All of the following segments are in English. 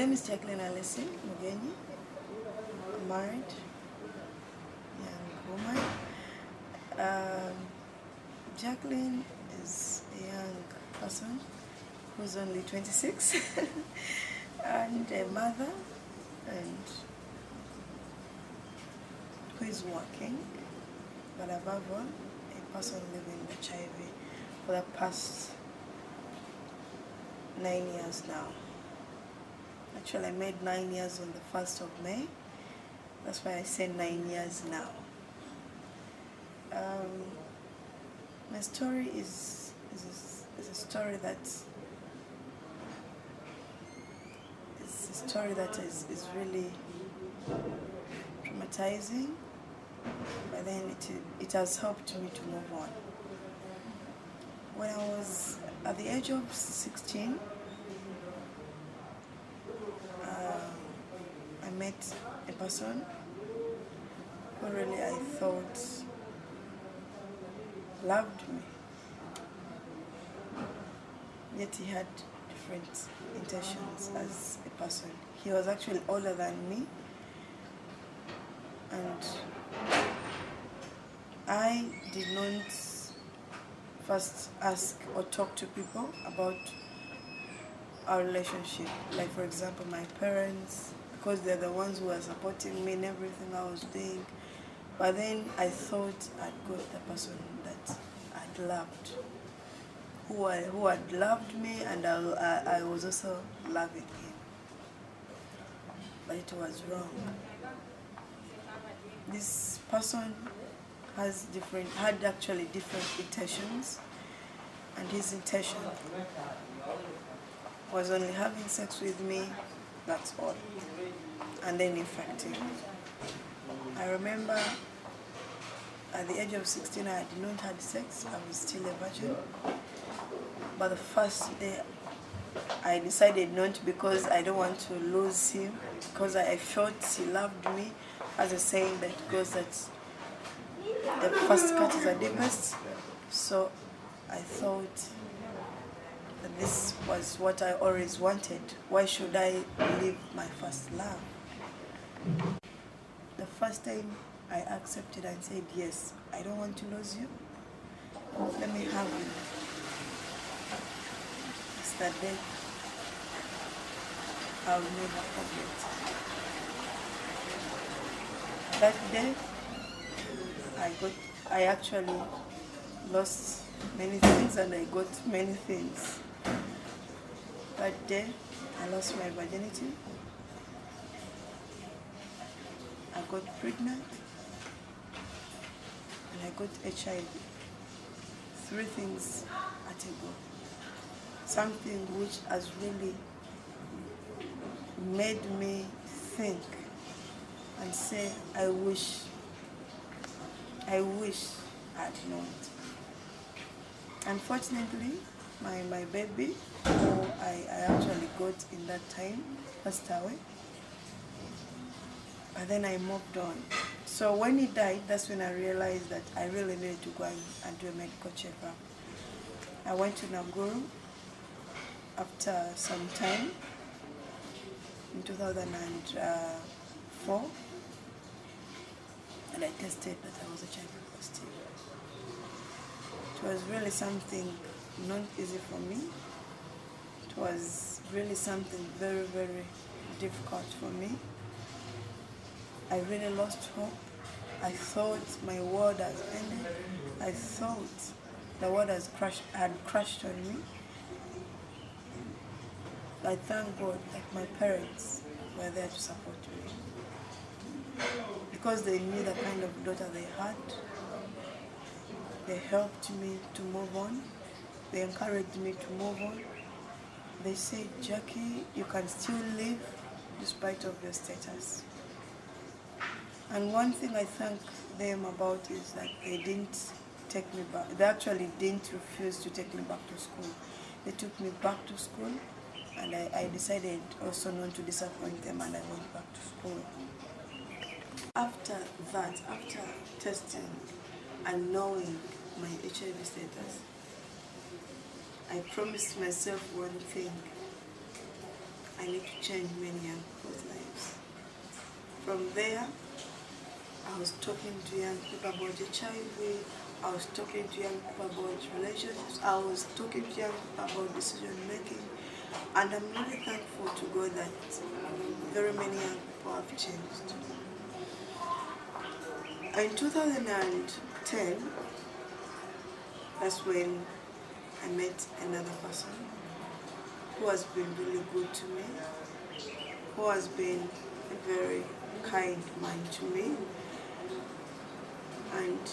name is Jacquelyne Mugenyi. I'm married, young woman. Jacquelyne is a young person who's only 26 and a mother and who is working, but above all, a person living with HIV for the past 9 years now. Actually, I made 9 years on the 1st of May. That's why I say 9 years now. My story is a story that is really traumatizing, but then it has helped me to move on. When I was at the age of 16, I met a person who really I thought loved me, yet he had different intentions as a person. He was actually older than me, and I did not first ask or talk to people about our relationship. Like, for example, my parents, because they're the ones who were supporting me in everything I was doing. But then I thought I'd got the person that I'd loved, who had loved me, and I was also loving him. But it was wrong. This person had actually different intentions, and his intention was only having sex with me, that's all, and then infecting me. I remember at the age of 16, I did not have sex. I was still a virgin. But the first day, I decided not, because I don't want to lose him, because I felt he loved me. As a saying that goes that the first cut is the deepest. So I thought that this was what I always wanted. Why should I leave my first love? The first time I accepted and said, yes, I don't want to lose you. Let me have you. It's that day I'll never forget. That day, I actually lost many things and I got many things. That day, I lost my virginity. I got pregnant, and I got HIV. 3 things at a go. Something which has really made me think and say, I wish I had known. Unfortunately, my baby, who I actually got in that time, passed away. But then I moved on. So when he died, that's when I realized that I really needed to go and do a medical checkup. I went to Naguru after some time in 2004, and I tested that I was HIV positive. It was really something not easy for me. It was really something very, very difficult for me. I really lost hope. I thought my world has ended. I thought the world had crashed on me. I thank God that my parents were there to support me, because they knew the kind of daughter they had. They helped me to move on. They encouraged me to move on. They said, Jackie, you can still live despite of your status. And one thing I thank them about is that they didn't take me back. They actually didn't refuse to take me back to school. They took me back to school, and I decided also not to disappoint them, and I went back to school. After that, after testing and knowing my HIV status, I promised myself one thing. I need to change many young people's lives. From there, I was talking to young people about HIV, I was talking to young people about relationships, I was talking to young people about decision making, and I'm really thankful to God that very many young people have changed. In 2010, that's when I met another person who has been really good to me, who has been a very kind man to me, and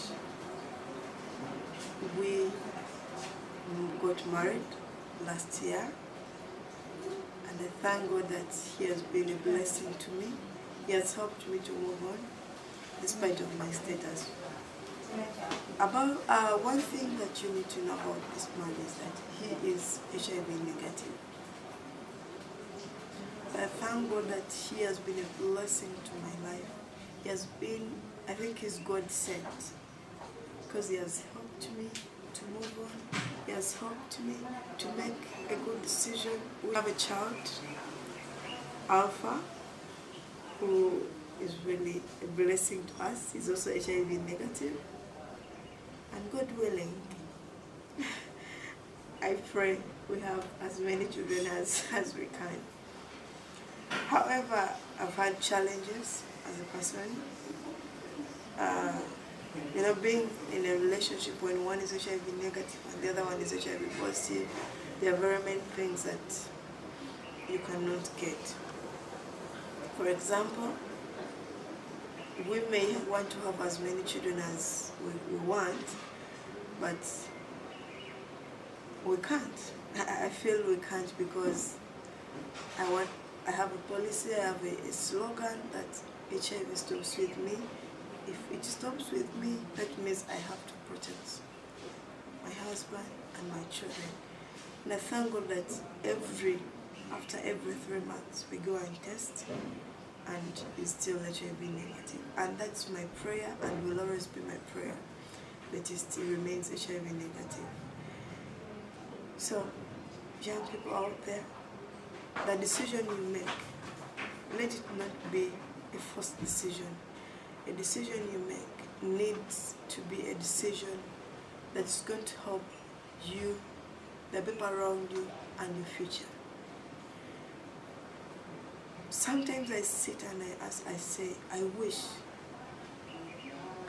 we got married last year, and I thank God that he has been a blessing to me. He has helped me to move on despite of my status. About one thing that you need to know about this man is that he is HIV negative. I thank God that he has been a blessing to my life. He has been, I think he's God sent, because he has helped me to move on. He has helped me to make a good decision. We have a child, Alpha, who is really a blessing to us. He's also HIV negative. And God willing, I pray we have as many children as we can. However, I've had challenges as a person. You know, being in a relationship when one is HIV negative and the other one is HIV positive, there are very many things that you cannot get. For example, we may want to have as many children as we want, but we can't. I feel we can't because I have a policy, I have a slogan that HIV stops with me. If it stops with me, that means I have to protect my husband and my children. And I thank God that after every 3 months, we go and test, and it's still HIV negative. And that's my prayer, and will always be my prayer, that it still remains HIV negative. So, young people out there, the decision you make, let it not be a forced decision. A decision you make needs to be a decision that's going to help you, the people around you, and your future. Sometimes I sit and I say, I wish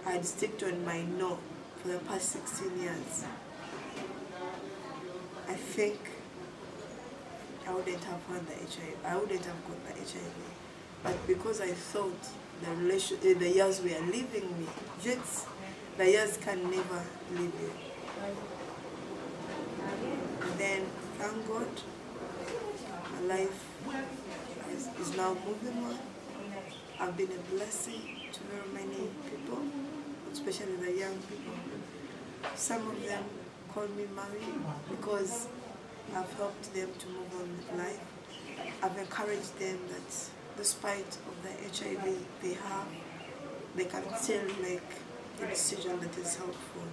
I'd stick on my no for the past 16 years. I think I wouldn't have had the HIV. I wouldn't have got the HIV. But because I thought the years we are living me, yet the years can never leave you. And then, thank God, my life is now moving on. I've been a blessing to very many people, especially the young people. Some of them call me Mary because I've helped them to move on with life. I've encouraged them that despite of the HIV they have, they can still make a decision that is helpful.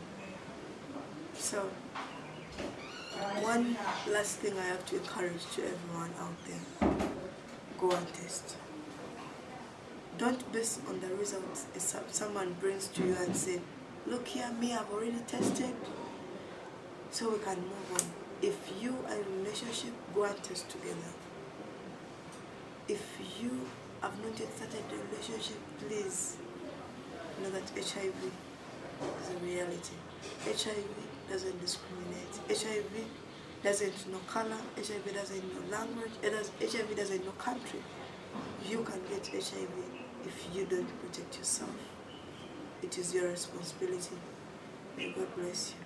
So, one last thing I have to encourage to everyone out there: go and test. Don't base on the results someone brings to you and say, look here, me, I've already tested, so we can move on. If you are in a relationship, go and test together. If you have not yet started the relationship, please know that HIV is a reality. HIV doesn't discriminate. HIV doesn't know color. HIV doesn't know language. HIV doesn't know country. You can get HIV if you don't protect yourself. It is your responsibility. May God bless you.